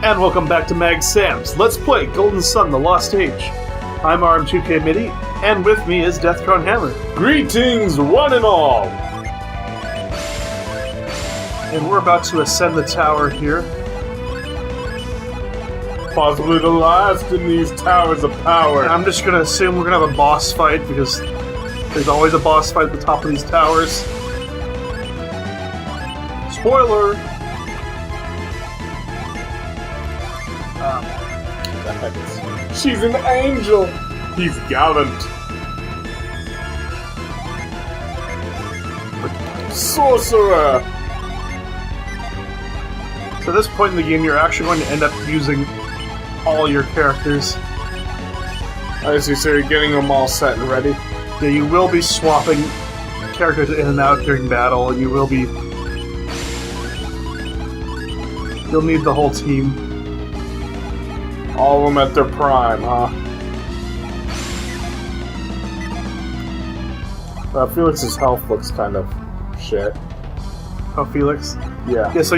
And welcome back to Mag Sam's Let's Play Golden Sun, The Lost Age. I'm RM2K Midi, and with me is Deathcrown Hammer. Greetings, one and all! And we're about to ascend the tower here. Possibly the last in these towers of power. And I'm just gonna assume we're gonna have a boss fight, because there's always a boss fight at the top of these towers. Spoiler! She's an angel! He's gallant. Sorceress! So at this point in the game, you're actually going to end up using all your characters. I see, so you're getting them all set and ready? Yeah, you will be swapping characters in and out during battle, and you'll need the whole team. All of them at their prime, huh? Felix's health looks kind of shit. Oh, Felix? Yeah. Yeah, so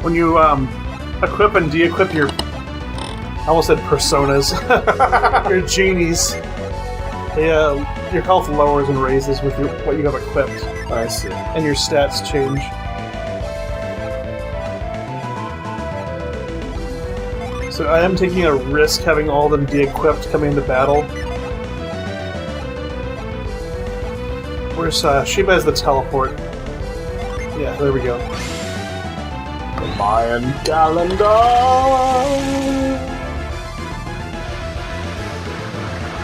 when you equip and de-equip your, I almost said personas, your genies, your health lowers and raises with what you have equipped. I see. And your stats change. So I am taking a risk having all of them de-equipped coming into battle. Where's Sheba has the teleport. Yeah, there we go. The Mayan calendar!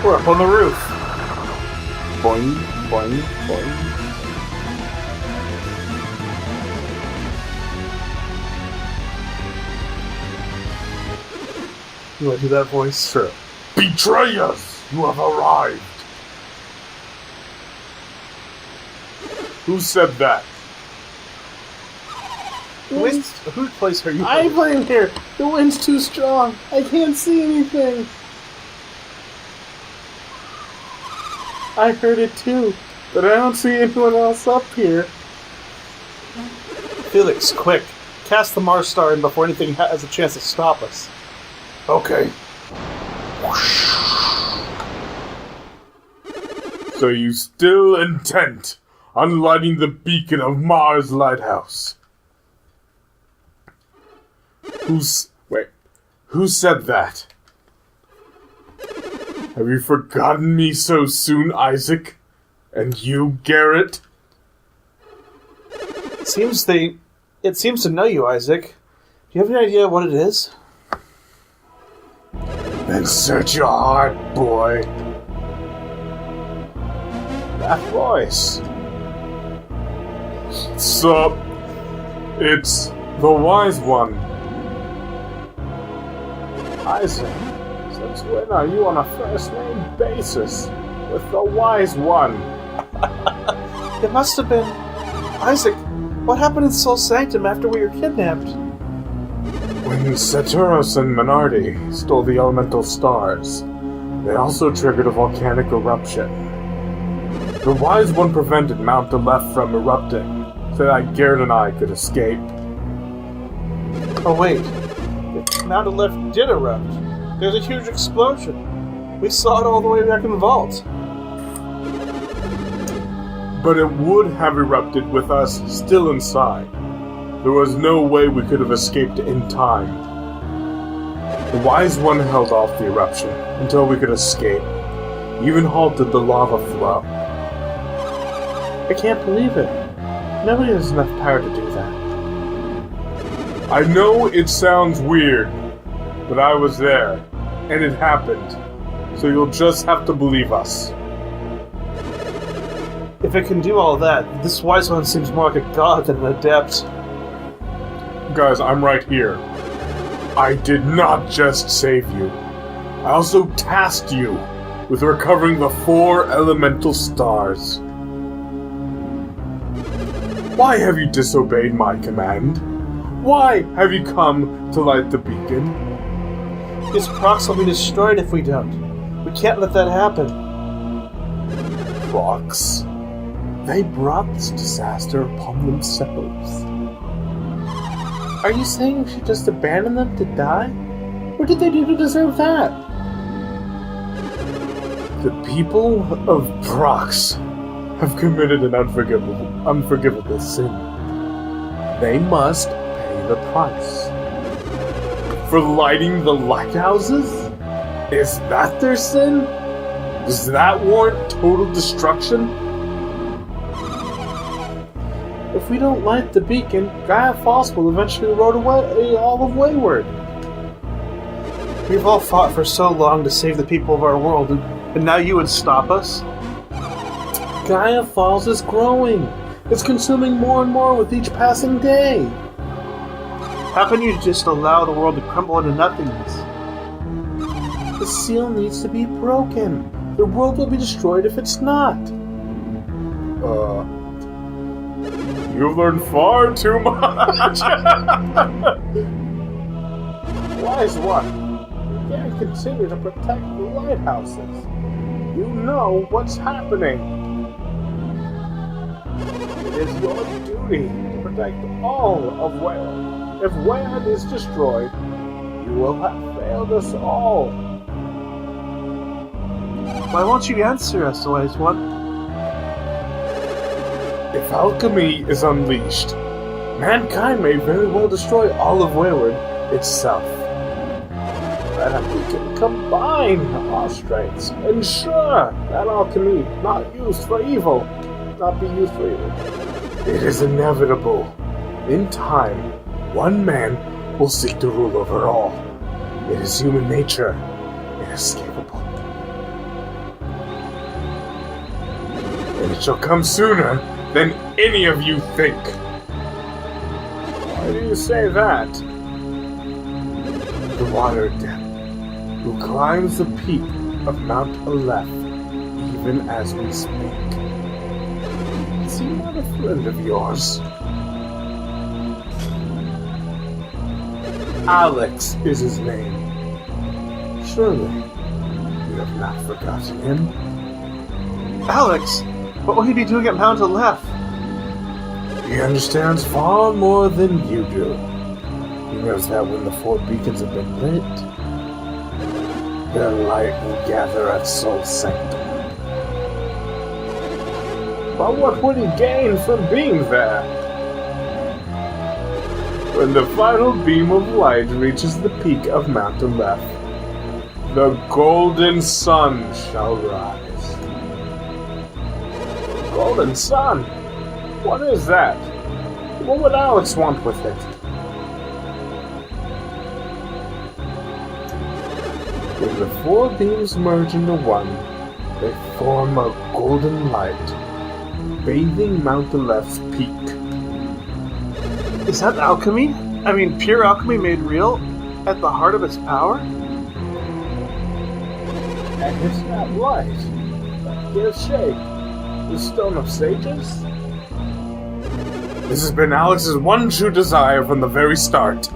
We're up on the roof. Boing, boing, boing. You want to do that voice? Sure. Betrayers! You have arrived! Who said that? Whose place are you I play him here! The wind's too strong! I can't see anything! I heard it too, but I don't see anyone else up here. Felix, quick! Cast the Mars Star in before anything has a chance to stop us. Okay. So you still intent on lighting the beacon of Mars Lighthouse? Who said that? Have you forgotten me so soon, Isaac? And you, Garrett? It seems to know you, Isaac. Do you have any idea what it is? Then search your heart, boy. That voice. Sup? It's the Wise One. Isaac, since when are you on a first-name basis with the Wise One? It must have been... Isaac, what happened in Soul Sanctum after we were kidnapped? When Saturos and Menardi stole the elemental stars, they also triggered a volcanic eruption. The Wise One prevented Mount Aleph from erupting, so that Garrett and I could escape. Oh wait, Mount Aleph did erupt. There's a huge explosion. We saw it all the way back in the vault. But it would have erupted with us still inside. There was no way we could have escaped in time. The Wise One held off the eruption until we could escape, even halted the lava flow. I can't believe it. Nobody has enough power to do that. I know it sounds weird, but I was there, and it happened, so you'll just have to believe us. If it can do all that, this Wise One seems more like a god than an adept. Guys, I'm right here. I did not just save you. I also tasked you with recovering the 4 elemental stars. Why have you disobeyed my command? Why have you come to light the beacon? His procs will be destroyed if we don't. We can't let that happen. Procs? They brought this disaster upon themselves. Are you saying we should just abandon them to die? What did they do to deserve that? The people of Brox have committed an unforgivable sin. They must pay the price. For lighting the lighthouses? Is that their sin? Does that warrant total destruction? If we don't light the beacon, Gaia Falls will eventually roll away all of Wayward. We've all fought for so long to save the people of our world, and now you would stop us? Gaia Falls is growing. It's consuming more and more with each passing day. How can you just allow the world to crumble into nothingness? The seal needs to be broken. The world will be destroyed if it's not. You've learned far too much! Wise one, you can't continue to protect the lighthouses. You know what's happening. It is your duty to protect all of Wayland. If Wayland is destroyed, you will have failed us all. Why won't you answer us, Wise One? If alchemy is unleashed, Mankind may very well destroy all of Wayward itself. But we can combine our strengths, ensure that alchemy not be used for evil. it is inevitable. In time, one man will seek to rule over all. It is human nature, inescapable. And it shall come sooner than any of you think. Why do you say that? The water depth, who climbs the peak of Mount Aleph, even as we speak. Is he not a friend of yours? Alex is his name. Surely, you have not forgotten him. Alex! What will he be doing at Mount Aleph? He understands far more than you do. He knows that when the 4 beacons have been lit, their light will gather at Soul Sanctum. But what would he gain from being there? When the final beam of light reaches the peak of Mount Aleph, the golden sun shall rise. Golden Sun? What is that? What would Alex want with it? When the 4 beams merge into one, they form a golden light, bathing Mount Aleph's peak. Is that alchemy? I mean, pure alchemy made real? At the heart of its power? And it's that light that gives shape. The Stone of Sages? This has been Alex's one true desire from the very start.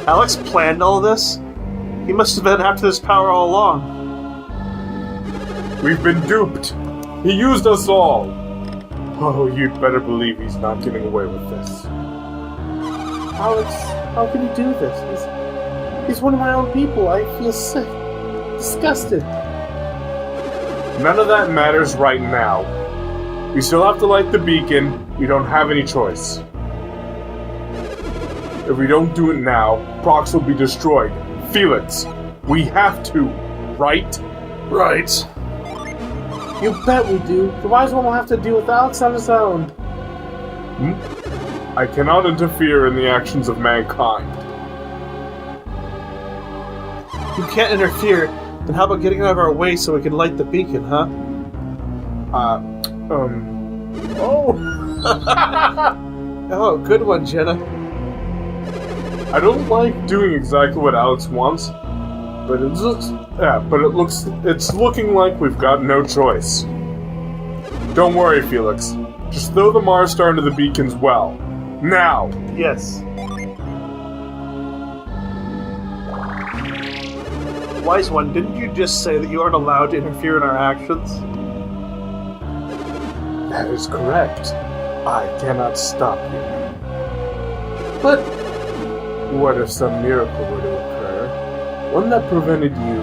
Alex planned all this? He must have been after this power all along. We've been duped. He used us all. Oh, you'd better believe he's not getting away with this. Alex, how can you do this? He's one of my own people. I feel sick. Disgusted. None of that matters right now. We still have to light the beacon. We don't have any choice. If we don't do it now, Prox will be destroyed. Felix, we have to, right? Right. You bet we do. The Wise One will have to deal with Alex on his own. I cannot interfere in the actions of mankind. You can't interfere. Then how about getting out of our way so we can light the beacon, huh? Oh, good one, Jenna. I don't like doing exactly what Alex wants, but it's looking like we've got no choice. Don't worry, Felix. Just throw the Mars Star into the beacons well. Now! Yes. Wise One, didn't you just say that you aren't allowed to interfere in our actions? That is correct. I cannot stop you. But What if some miracle were to occur? One that prevented you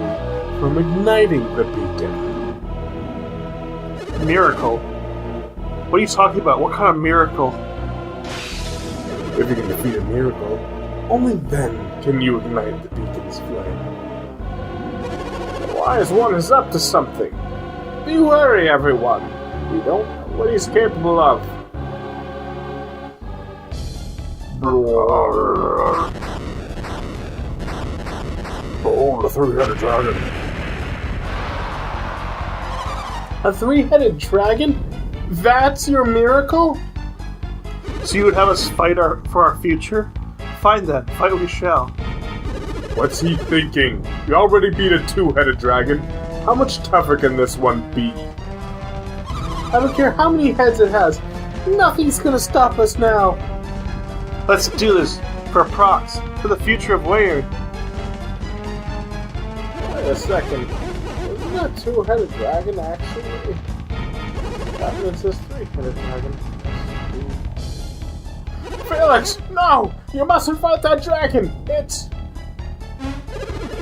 from igniting the beacon. miracle? What are you talking about? What kind of miracle? If you can defeat a miracle, only then can you ignite the beacon's flame. The wise one is up to something. Be wary, everyone. We don't know what he's capable of. Oh, the three-headed dragon. A three-headed dragon? That's your miracle? So you would have us fight for our future? Fine then, fight we shall. What's he thinking? We already beat a two-headed dragon. How much tougher can this one be? I don't care how many heads it has. Nothing's gonna stop us now. Let's do this for prox, for the future of Wayward. Wait a second. Isn't that two-headed dragon actually? That means this three-headed dragon. Felix, no! You mustn't fight that dragon! It's...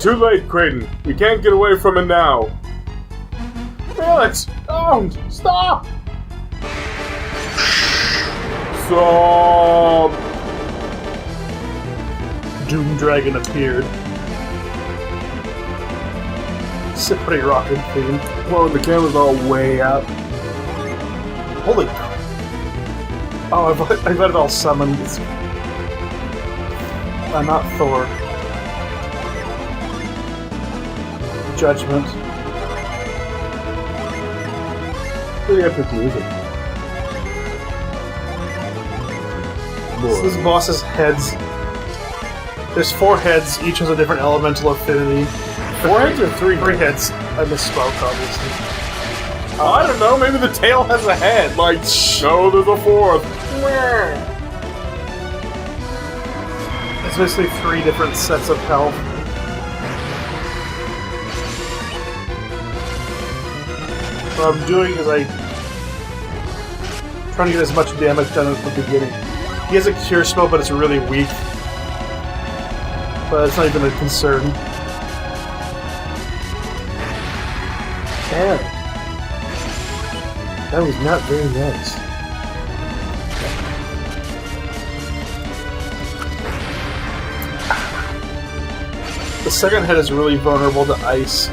Too late, Creighton. We can't get away from it now. Felix, don't! Stop! Stop! Doom Dragon appeared. It's a pretty rockin' theme. Whoa, the camera's all way up. Holy crap. Oh, I got it all summoned. It's... not Thor. Judgment. Pretty epic music. This boss's heads. There's 4 heads, each has a different elemental affinity. 4 heads or 3 3 heads? heads. I misspoke, obviously. I don't know, maybe the tail has a head. Like, no, there's a 4th. It's basically 3 different sets of health. What I'm doing is trying to get as much damage done at the beginning. He has a cure spell, but it's really weak. But it's not even a concern. Damn. That was not very nice. The second head is really vulnerable to ice.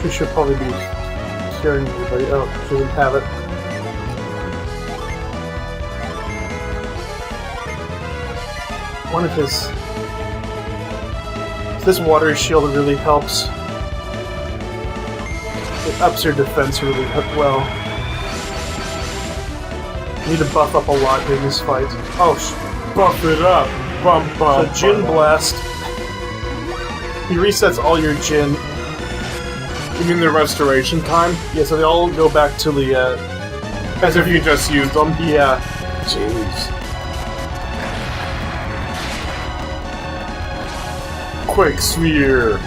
She should probably be curing everybody. Oh, she doesn't have it. One of his... This water shield really helps. It ups your defense really well. You need to buff up a lot during this fight. Oh, Buff it up. Bump, so bump, Jin bump. Blast. He resets all your Jin. You mean the restoration time? Yeah, so they all go back to the, As if you just used them? yeah. Jeez. Quake Sphere.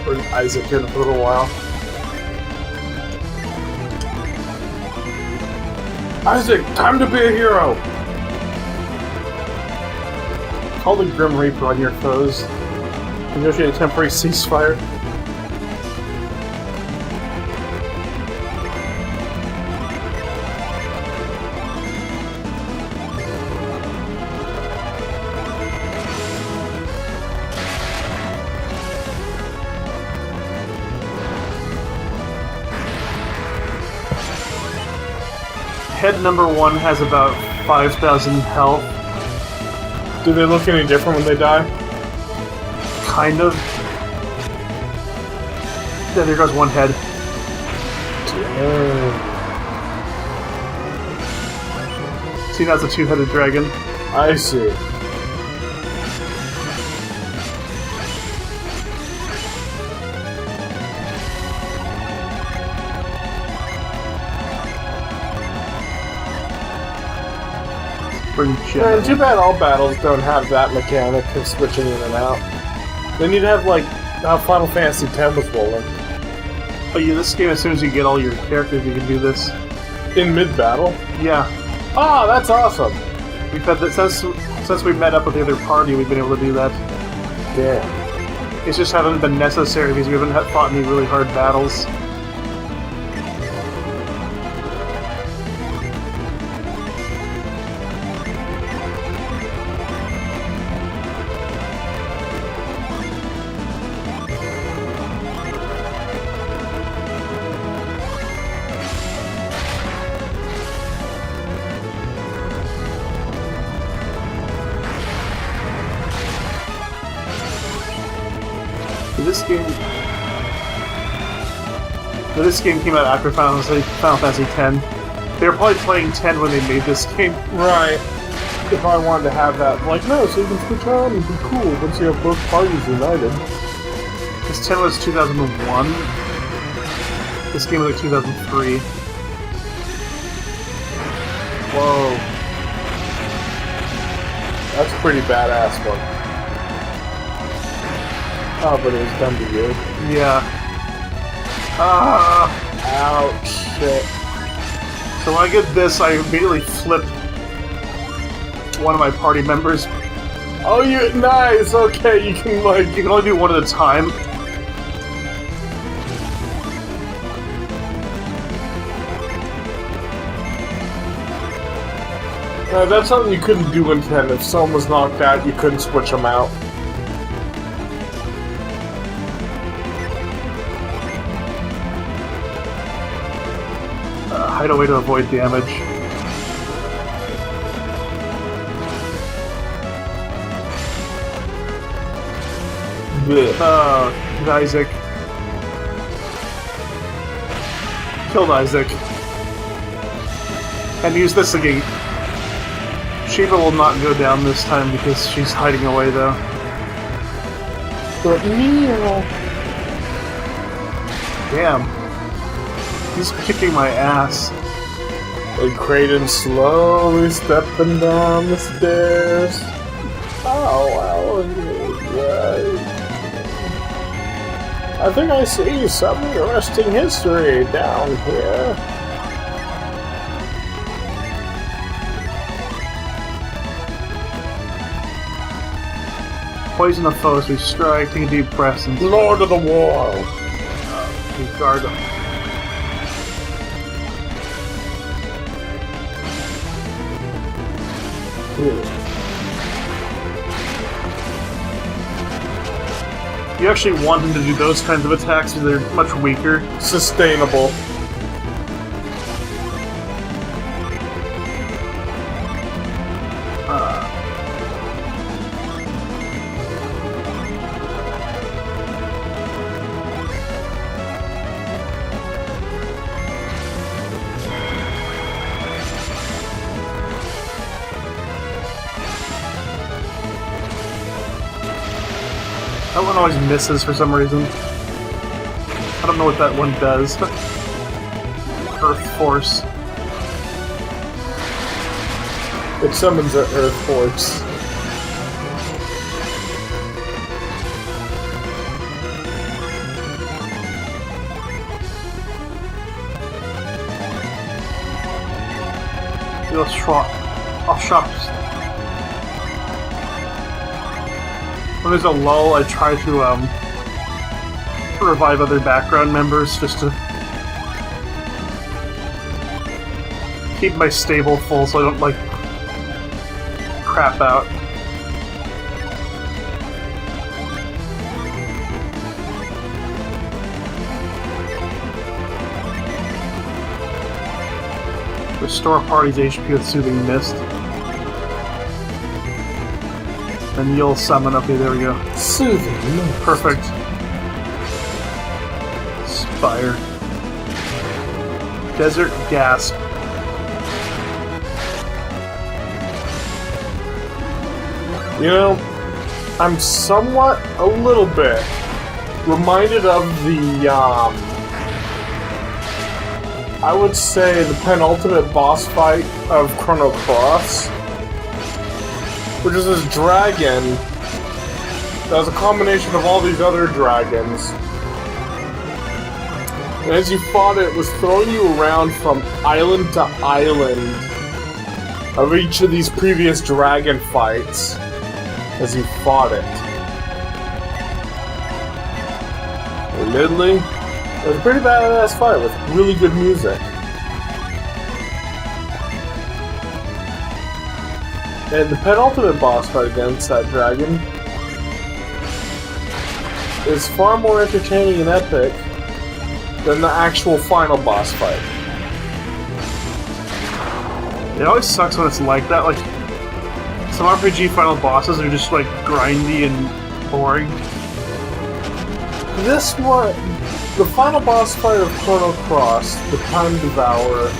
Or Isaac here in a little while. Isaac, time to be a hero! Call the Grim Reaper on your foes. Negotiate a temporary ceasefire. Head number 1 has about 5,000 health. Do they look any different when they die? Kind of. Yeah, there goes one head. See, now it's a two-headed dragon. I see. Pretty Man, general. too bad all battles don't have that mechanic of switching in and out. Then you'd have, like, how Final Fantasy X was rolling. But yeah, this game, as soon as you get all your characters, you can do this. In mid-battle? Yeah. Oh, that's awesome! We've had that since we met up with the other party, we've been able to do that. Damn. It's just haven't been necessary because we haven't fought any really hard battles. This game came out after Final Fantasy X. They were probably playing 10 when they made this game. Right. If I wanted to have that, like, no, so you can switch on and be cool once you have both parties united. This 10 was 2001. This game was like 2003. Whoa. That's a pretty badass one. Oh, but it was done to you. Yeah. Ah! Ouch, shit. So when I get this, I immediately flip one of my party members. Oh, nice, okay, you can, like... You can only do one at a time. That's something you couldn't do in 10. If someone was knocked out, you couldn't switch them out. Hideaway to avoid damage. Isaac. Killed Isaac. And use this again. Shiva will not go down this time because she's hiding away though. But Neo... Damn. He's kicking my ass. And Kraden slowly stepping down the stairs. Oh, well, I think I see some interesting history down here. Poison the foes we strike, take a deep breath and Lord of the War. guard them. You actually want him to do those kinds of attacks because they're much weaker. Sustainable. That one always misses for some reason. I don't know what that one does. Earth Force. It summons an Earth Force. I'll shop. When there's a lull, I try to revive other background members just to keep my stable full so I don't like crap out. Restore party's HP with Soothing Mist. And you'll summon. Okay, there we go. Soothing Mist. Perfect. Spire. Desert Gasp. You know, I'm somewhat, a little bit, reminded of the, I would say the penultimate boss fight of Chrono Cross, which is this dragon that was a combination of all these other dragons. And as you fought it, it was throwing you around from island to island of each of these previous dragon fights as you fought it. Admittedly, it was a pretty badass fight with really good music. And the penultimate boss fight against that dragon is far more entertaining and epic than the actual final boss fight. It always sucks when it's like that. Like, some RPG final bosses are just like grindy and boring. This one, the final boss fight of Chrono Cross, the Time Devourer,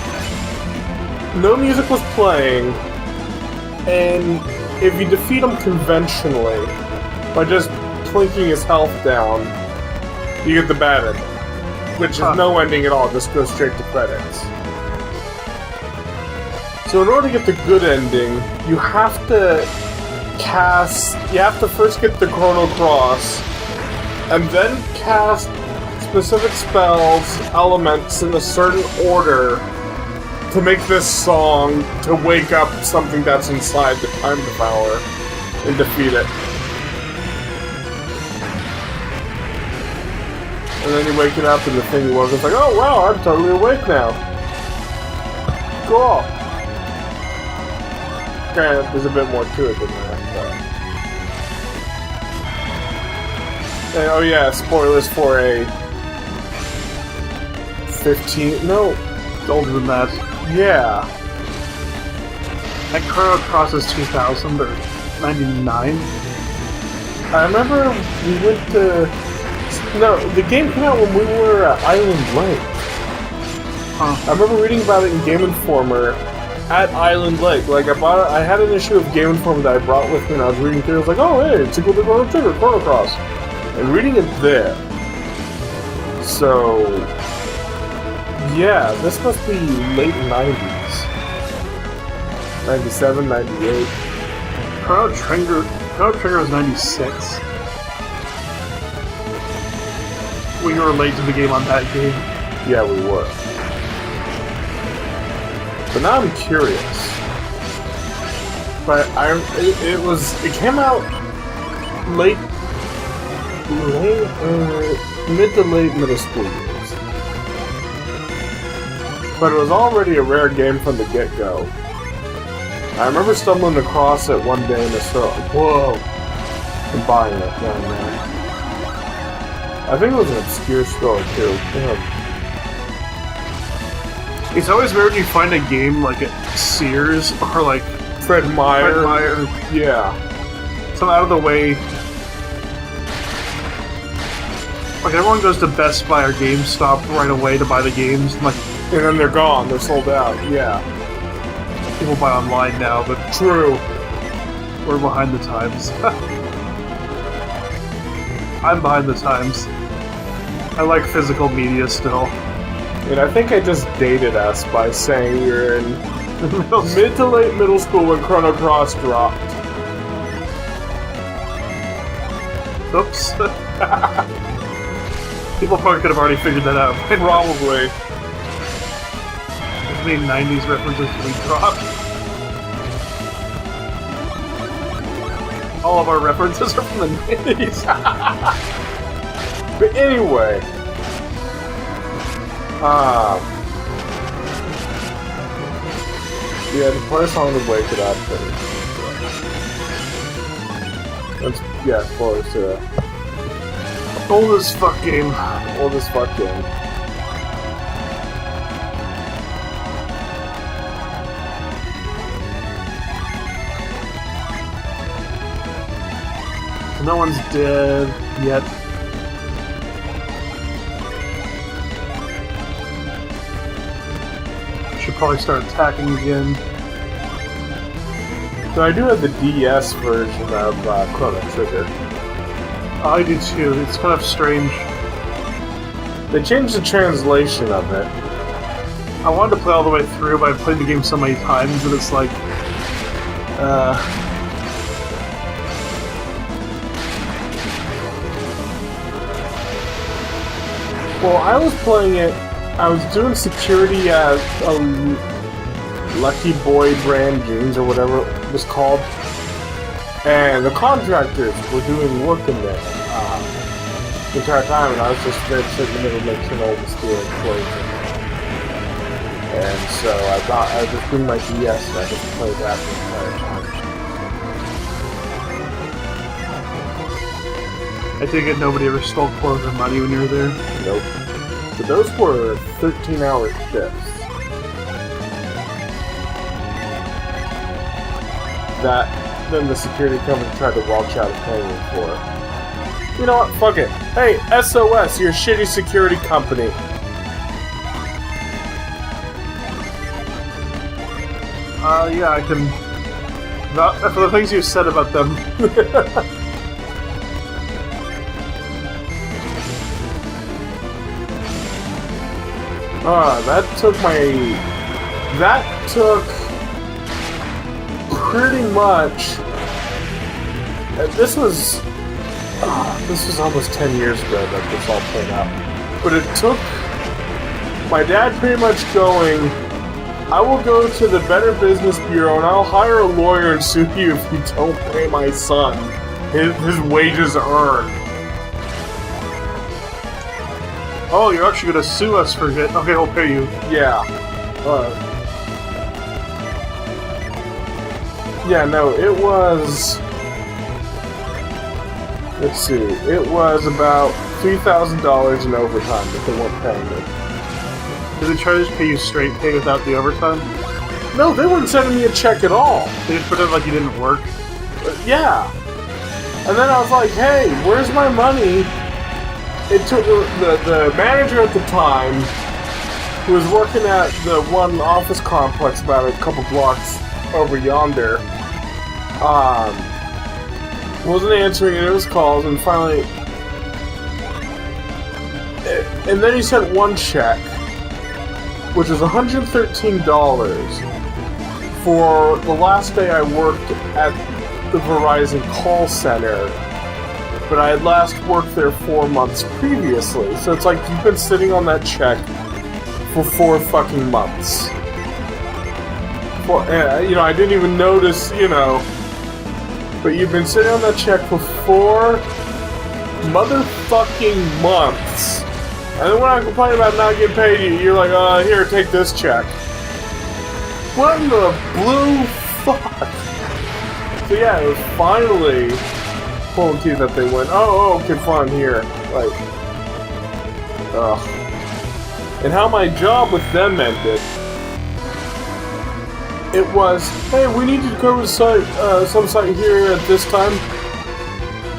no music was playing, and if you defeat him conventionally, by just plinking his health down, you get the bad ending. Which is no ending at all, just goes straight to credits. So in order to get the good ending, you have to first get the Chrono Cross, and then cast specific spells, elements in a certain order to make this song to wake up something that's inside the Time Devourer and defeat it. And then you wake it up and the thing you woke up, it's like, oh wow, I'm totally awake now. Cool. Granted, there's a bit more to it than that, but... And, oh yeah, spoilers for a 15... No, Older than that. yeah. That Chrono Cross is 2000 or 99. I remember we went to... No, the game came out when we were at Island Lake. Huh. I remember reading about it in Game Informer at Island Lake. Like, I had an issue of Game Informer that I brought with me and I was reading through. I was like, oh hey, it's equal to Chrono Trigger, Chrono Cross. And reading it there. So... yeah, this must be late 90s. 97, 98. Chrono Trigger was 96. We were late to the game on that game. Yeah, we were. But now I'm curious. But it came out mid to late middle school years. But it was already a rare game from the get-go. I remember stumbling across it one day in a store, like, whoa, and buying it down there. I think it was an obscure store too. Yeah. It's always weird when you find a game like at Sears or like Fred Meyer. Yeah. Some out of the way. Like everyone goes to Best Buy or GameStop right away to buy the games. And then they're gone. They're sold out. Yeah. People buy online now, but true. We're behind the times. I'm behind the times. I like physical media still. And I think I just dated us by saying we were in mid to late middle school when Chrono Cross dropped. Oops. People probably could have already figured that out. Probably. As many 90s references we dropped. All of our references are from the 90s. But anyway, yeah, the play song to wake it up. Yeah, spoilers to that. Old as fuck game. Old as fuck game. No one's dead yet. Should probably start attacking again. So I do have the DS version of Chrono Trigger. I do too. It's kind of strange. They changed the translation of it. I wanted to play all the way through, but I've played the game so many times that it's like... Well, I was playing it, I was doing security at Lucky Boy Brand Jeans or whatever it was called, and the contractors were doing work in there the entire time, and I was just there sitting in the middle making all the steel closing. And so I thought I would just bring my DS and I could play that the entire time. I take it nobody ever stole clothes or money when you were there? Nope. But those were 13-hour shifts. That then the security company tried to walk out of paying me for. You know what? Fuck it. Hey, SOS, you're a shitty security company. Yeah, I can... Not, for the things you said about them. That took pretty much... This was almost 10 years ago that this all played out. But it took my dad pretty much going, I will go to the Better Business Bureau and I'll hire a lawyer and sue you if you don't pay my son his wages earned. Oh, you're actually gonna sue us for it. Okay, we'll pay you. Yeah. Yeah, no, it was... Let's see. It was about $3,000 in overtime that they weren't paying me. Did they try to just pay you straight pay without the overtime? No, they weren't sending me a check at all. They just pretend like you didn't work? Yeah. And then I was like, hey, where's my money? It took the manager at the time, who was working at the one office complex about a couple blocks over yonder, wasn't answering any of his calls, and finally... And then he sent one check, which was $113 for the last day I worked at the Verizon call center, but I had last worked there 4 months previously. So it's like you've been sitting on that check for 4 fucking months. I didn't even notice, but you've been sitting on that check for 4 motherfucking months. And then when I complain about not getting paid, you're like, here, take this check. What in the blue fuck? So yeah, it was finally pulling teeth that they went, okay, fine, here. Like, ugh. And how my job with them ended, it was, hey, we need you to cover some site here at this time.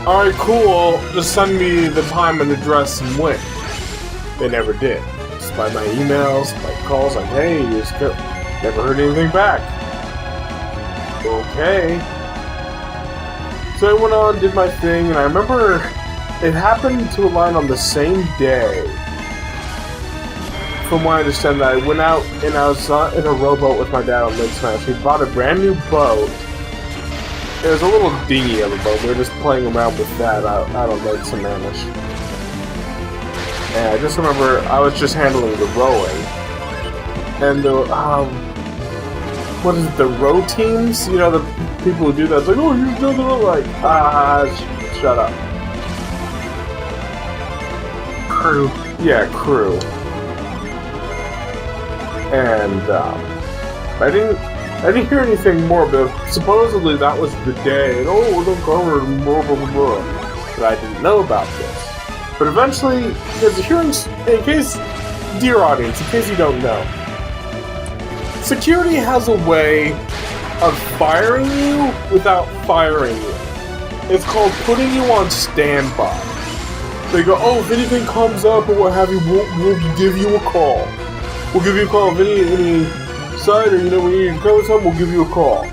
Alright, cool, just send me the time and address and when. They never did. Just by my emails, my calls, like, hey, you never heard anything back. Okay. So I went on, did my thing, and I remember it happened to align on the same day. From what I understand, that I went out and I was in a rowboat with my dad on Lake Smash. He bought a brand new boat. It was a little dinghy of a boat. We were just playing around with that out on Lake Sammamish. And I just remember I was just handling the rowing. And the, what is it, the row teams? The people who do that, it's like, oh, you do the row, like, shut up. Crew. Yeah, crew. And, I didn't hear anything more, but supposedly that was the day, and we're going blah, blah, blah, blah. But I didn't know about this. But eventually, because the hearings, dear audience, in case you don't know, security has a way of firing you without firing you. It's called putting you on standby. They go, if anything comes up or what have you, we'll give you a call. We'll give you a call if any side or we need to cover something, we'll give you a call.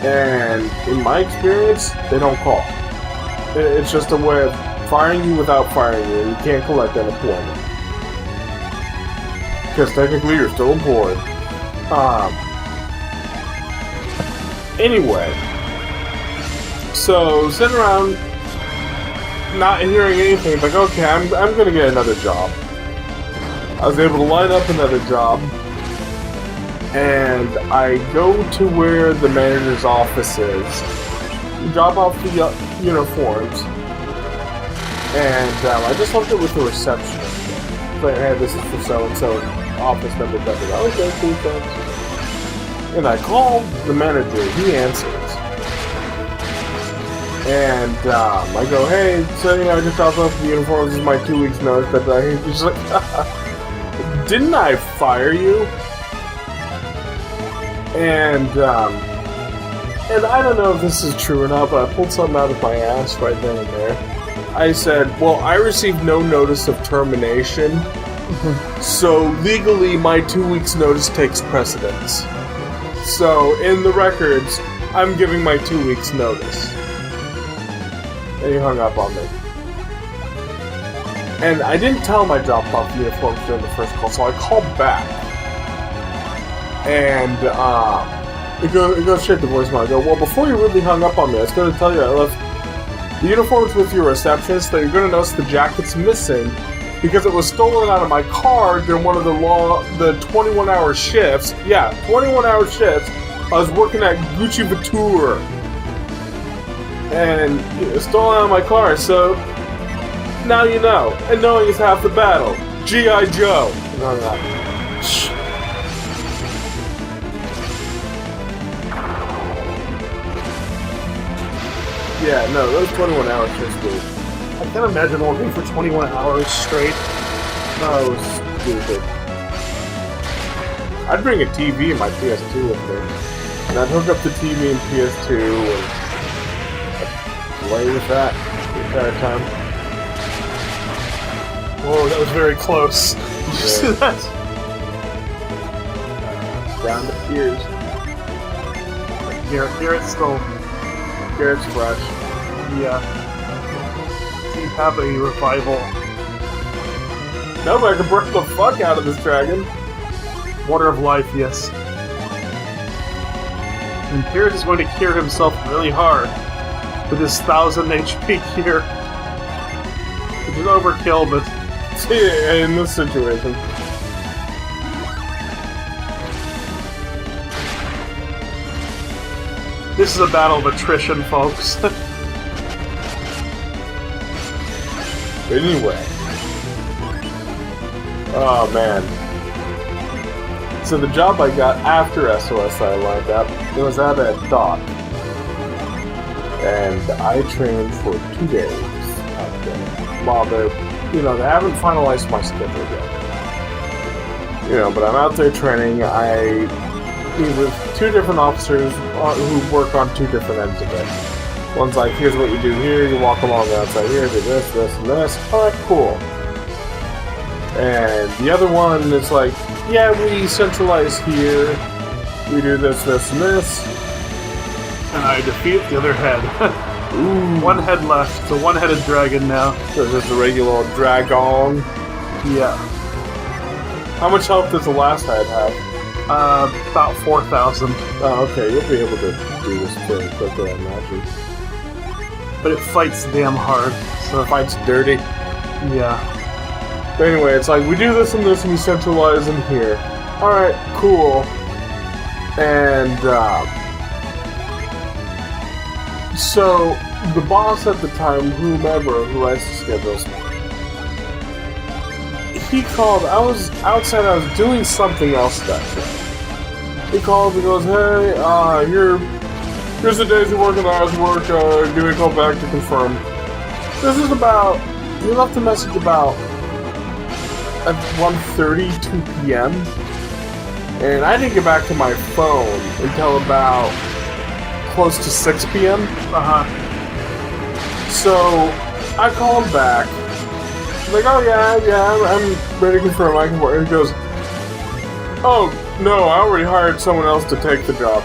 And in my experience, they don't call. It's just a way of firing you without firing you, and you can't collect unemployment. Because technically you're still employed. Anyway. So, sitting around, not hearing anything, like, okay, I'm gonna get another job. I was able to line up another job, and I go to where the manager's office is, drop off the uniforms, and I just left it with the receptionist. Like, hey, this is for so-and-so, office number, blah, blah, blah. Okay, cool, thanks. And I called the manager, he answers. And I go, hey, so, I just dropped off the uniforms, this is my 2 weeks notice, but he's like, didn't I fire you? And I don't know if this is true or not, but I pulled something out of my ass right then and there. I said, well, I received no notice of termination, so legally my 2 weeks notice takes precedence. So, in the records, I'm giving my 2 weeks notice. And he hung up on me. And I didn't tell him I dropped off the uniforms during the first call, so I called back. And it goes straight to voicemail. I go, well, before you really hung up on me, I was going to tell you I left the uniforms with your receptionist, that you're going to notice the jacket's missing because it was stolen out of my car during one of the 21-hour shifts. Yeah, 21-hour shifts. I was working at Gucci Couture. And it was stolen out of my car, so now you know. And knowing is half the battle. G.I. Joe. No. Yeah, no, those 21-hour shifts were... I can't imagine working for 21 hours straight. No, it was stupid. I'd bring a TV and my PS2 with me. And I'd hook up the TV and PS2 and play with that the entire time. Whoa, that was very close. Did you see that? Down to tears. Garrett's still... Garrett's fresh. Yeah. Keep having a revival. No, but I can burn the fuck out of this dragon. Water of life, yes. And Garrett is going to cure himself really hard with his 1000 HP cure. Which is overkill, but... in this situation. This is a battle of attrition, folks. Anyway. Oh, man. So the job I got after SOS I lined up, it was at a dock. And I trained for 2 days out there. While they haven't finalized my schedule yet. But I'm out there training. I meet with 2 different officers who work on 2 different ends of it. One's like, here's what you do here, you walk along the outside here, do this, this, and this. Alright, cool. And the other one is like, yeah, we centralize here, we do this, this, and this. And I defeat the other head. Ooh. 1 head left. It's a 1-headed dragon now. So just a regular old dragon. Yeah. How much health does the last head have? About 4,000. Oh, okay, you'll be able to do this pretty quickly, I imagine. But it fights damn hard. So it fights dirty. Yeah. But anyway, it's like, we do this and this and we centralize in here. Alright, cool. And, so, the boss at the time, whomever, who writes the schedules, he called, I was outside, I was doing something else that day. He called and goes, hey, here's the days you work and hours you work, give me a call back to confirm. This is about, he left a message about at 1:30, 2 p.m. And I didn't get back to my phone until about close to 6 p.m. So I call him back. I'm like, oh yeah, I'm ready to confirm I can work. And he goes, oh no, I already hired someone else to take the job.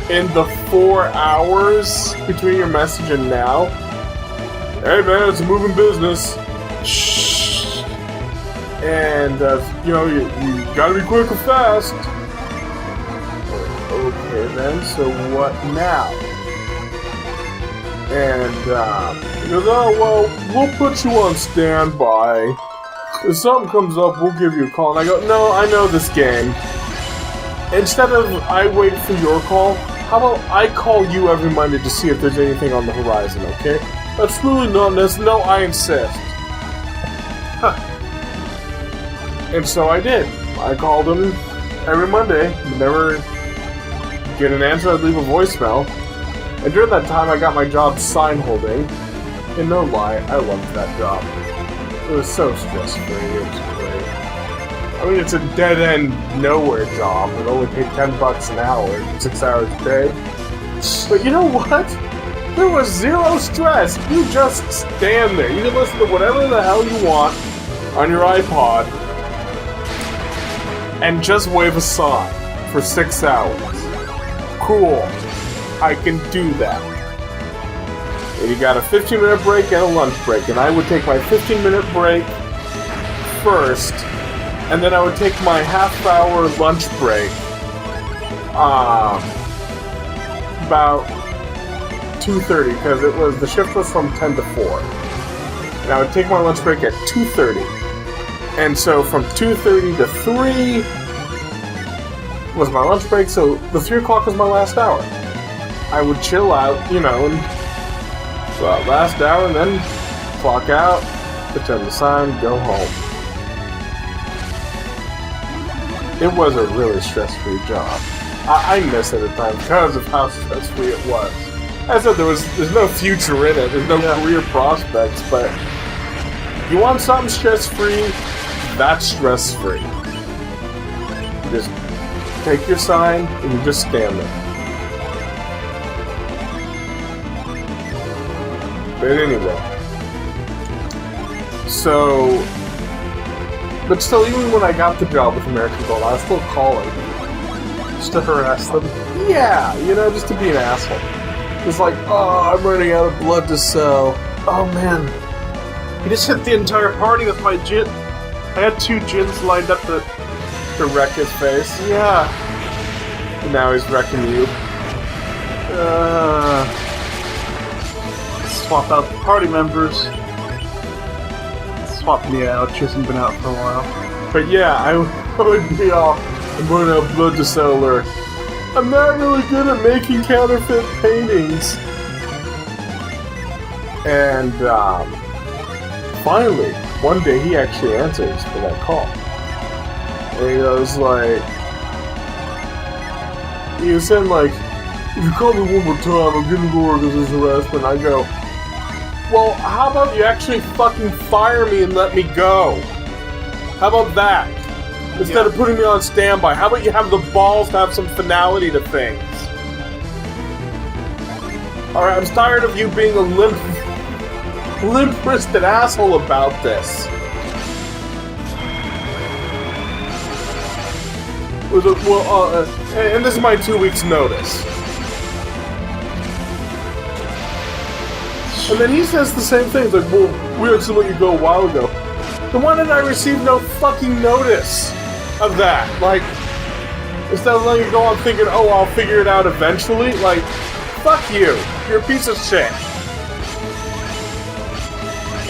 in the 4 hours between your message and now. Hey man, it's a moving business. Shh. And, you gotta be quick or fast. Okay then, so what now? And, he goes, oh, well, we'll put you on standby. If something comes up, we'll give you a call. And I go, no, I know this game. Instead of I wait for your call, how about I call you every Monday to see if there's anything on the horizon, okay? That's really not necessary. No, I insist. Huh. And so I did. I called him every Monday. Never get an answer. I'd leave a voicemail. And during that time, I got my job sign holding. And no lie, I loved that job. It was so stress-free. It was great. I mean, it's a dead-end, nowhere job. It only paid $10 an hour, 6 hours a day. But you know what? There was zero stress. You just stand there. You can listen to whatever the hell you want on your iPod and just wave a sign for 6 hours. Cool. I can do that. And you got a 15-minute break and a lunch break. And I would take my 15-minute break first, and then I would take my half-hour lunch break about 2:30, because the shift was from 10 to 4. And I would take my lunch break at 2:30. And so from 2:30 to 3 was my lunch break, so the 3 o'clock was my last hour. I would chill out, and last hour, and then clock out, pretend the sign, go home. It was a really stress-free job. I miss it at times because of how stress-free it was. As I said, there's no future in it, there's no career prospects, but you want something stress-free, that's stress-free. You just take your sign, and you just stand there. But anyway, but still, even when I got the job with American Gold, I was still calling. Just to harass them? Yeah, just to be an asshole. It's like, oh, I'm running out of blood to sell. Oh man, he just hit the entire party with my gin. I had 2 gins lined up to wreck his face. Yeah. And now he's wrecking you. Swap out the party members. Swap me out. She hasn't been out for a while. But yeah, I would be all, I'm running out of blood to sell alert. I'm not really good at making counterfeit paintings. And finally, one day he actually answers for that call. And he was saying if you call me one more time, I'm gonna go work as this harassment. I go, well, how about you actually fucking fire me and let me go? How about that? Instead of putting me on standby, how about you have the balls to have some finality to things? Alright, I'm tired of you being a limp-wristed asshole about this. And this is my 2 weeks notice. And then he says the same thing. It's like, well, we actually let you go a while ago. Then why did I receive no fucking notice of that? Instead of letting it go on thinking, oh, I'll figure it out eventually. Fuck you. You're a piece of shit.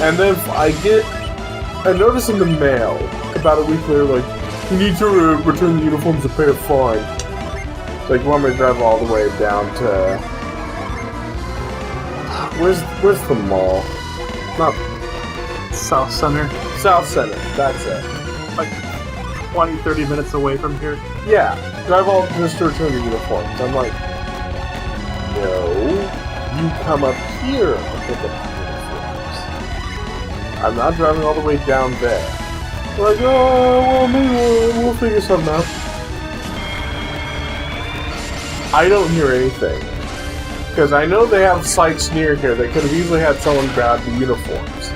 And then I get a notice in the mail about a week later, you need to return the uniforms to pay a fine. It's like, you want me to drive all the way down to... Where's the mall? Not... South Center. South Center, that's it. 20-30 minutes away from here. Yeah, drive all just to return the uniforms. I'm like, no, you come up here and pick up the uniforms. I'm not driving all the way down there. They're like, oh, well, maybe we'll figure something out. I don't hear anything. Because I know they have sites near here that could have easily had someone grab the uniforms.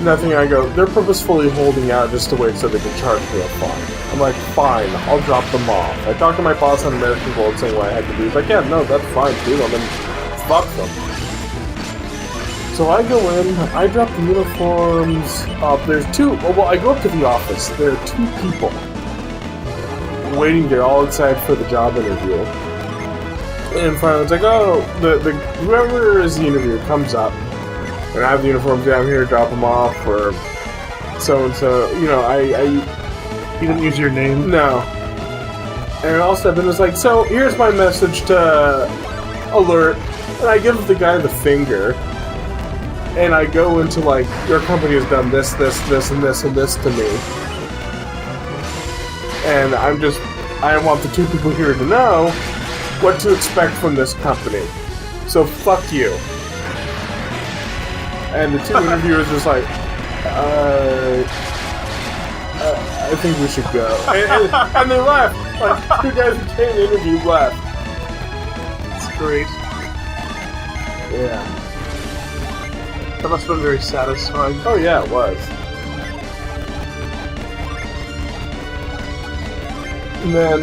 Nothing, I go, they're purposefully holding out just to wait so they can charge me a fine. I'm like, fine, I'll drop them off. I talked to my boss on American Gold saying what I had to do. He's like, yeah, no, that's fine, do them, and fuck them. So I go in, I drop the uniforms off. There's two, well, I go up to the office. There are two people waiting there all outside for the job interview. And finally it's like, oh, whoever is the interviewer comes up, and I have the uniforms down here, drop them off, or so-and-so, you know, You didn't use your name? no. And I'll step in and it's like, so here's my message to alert, and I give the guy the finger, and I go into like, your company has done this, and this, and this to me. And I want the two people here to know what to expect from this company. So fuck you. And the two interviewers just like, I think we should go. And they left. Like, two guys who came to interview left. It's great. Yeah. That must have been very satisfying. Oh yeah, it was. And then,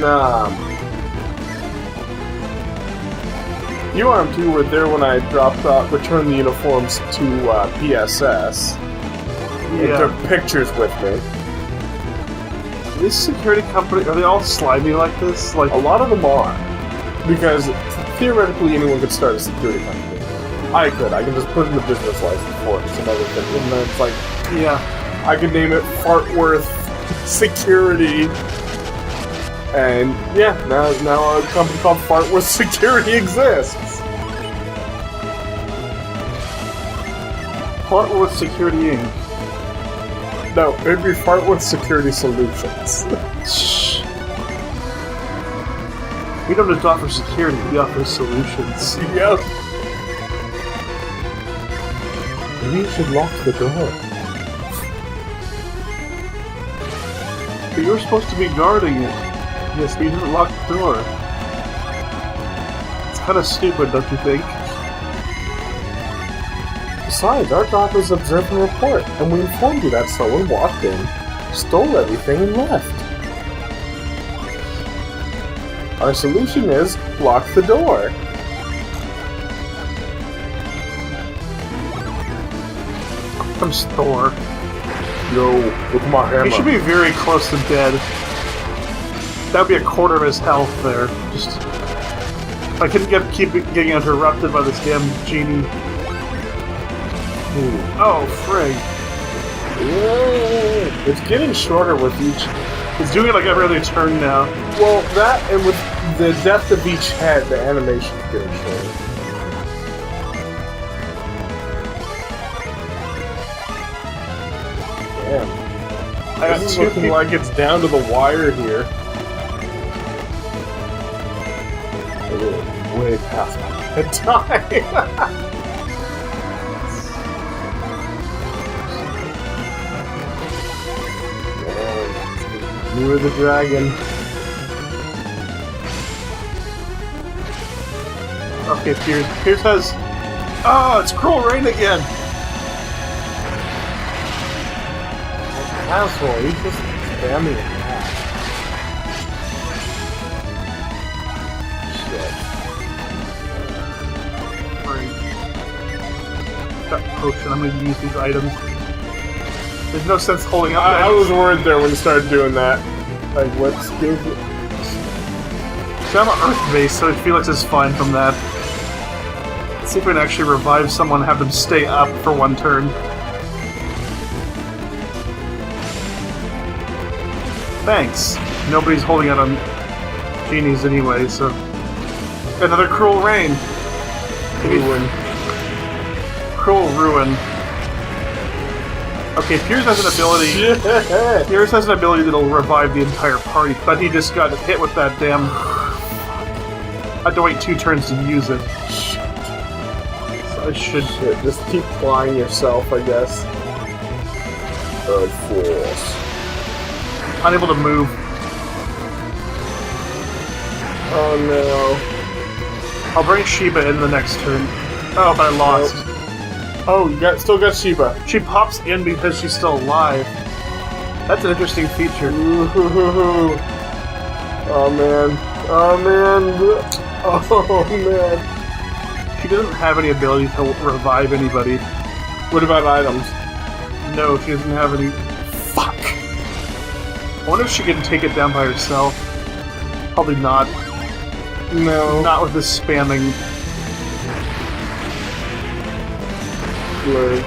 you and two were there when I returned the uniforms to PSS. They took pictures with me. These security companies, are they all slimy like this? Like, A lot of them are. Because theoretically anyone could start a security company. I could. I can just put in the business license for it. Some other thing. And then it's like, yeah. I could name it Fartworth Security. And yeah, now a company called Fartworth Security exists. Fartworth Security Inc. No, it'd be Fartworth Security Solutions. Shh. We don't just offer security, we offer solutions. Yep. Maybe you should lock the door. But you were supposed to be guarding it. Yes, but you didn't lock the door. It's kind of stupid, don't you think? Besides, our job is observe and report, and we informed you that someone walked in, stole everything, and left. Our solution is lock the door. Comes Thor. Yo, look at my hammer. He should be very close to dead. That would be a quarter of his health there. Just, if I couldn't keep getting interrupted by this damn genie. Ooh. Oh, frig. Yeah. It's getting shorter with each. He's doing it like every other turn now. Well, that and with the depth of each head, the animation's getting shorter. Damn. I got This is two looking people. like it's down to the wire here. It is way past my bedtime. You were the dragon. Okay, Pierce has... Oh, it's Cruel Rain again! Asshole, he's just spamming it. Shit. Got potion, I'm gonna use these items. There's no sense holding up. I was worried there when you started doing that. Like, what skill? So I'm an Earth base, so Felix is fine from that. Let's see if we can actually revive someone and have them stay up for one turn. Thanks. Nobody's holding out on genies anyway, so... Another Cruel Rain. Ruin. Cruel Ruin. Okay, Piers has an ability... Piers has an ability that'll revive the entire party, but he just got hit with that damn... I had to wait 2 turns to use it. So I should... Shit, just keep flying yourself, I guess. Of force. Unable to move. Oh I'll bring Sheba in the next turn. Oh, but I lost. no. Oh, you still got Sheba. She pops in because she's still alive. That's an interesting feature. Ooh. Oh man. Oh man. Oh man. She doesn't have any ability to revive anybody. What about items? No, she doesn't have any. Fuck! I wonder if she can take it down by herself. Probably not. No. Not with this spamming. Blurry.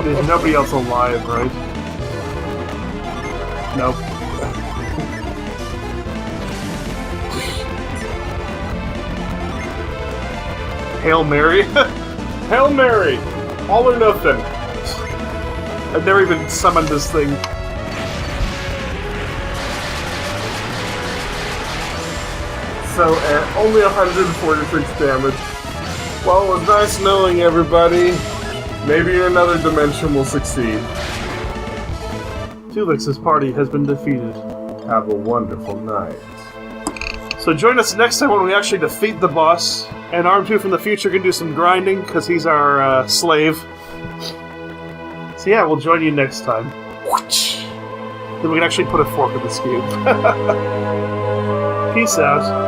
There's nobody else alive, right? Nope. Hail Mary? Hail Mary! All or nothing. I've never even summoned this thing. So, only 146 damage. Well, it was nice knowing everybody. Maybe in another dimension we'll succeed. Felix's party has been defeated. Have a wonderful night. So join us next time when we actually defeat the boss. And Arm 2 from the future can do some grinding, because he's our slave. So yeah, we'll join you next time. Then we can actually put a fork in this game. Peace out.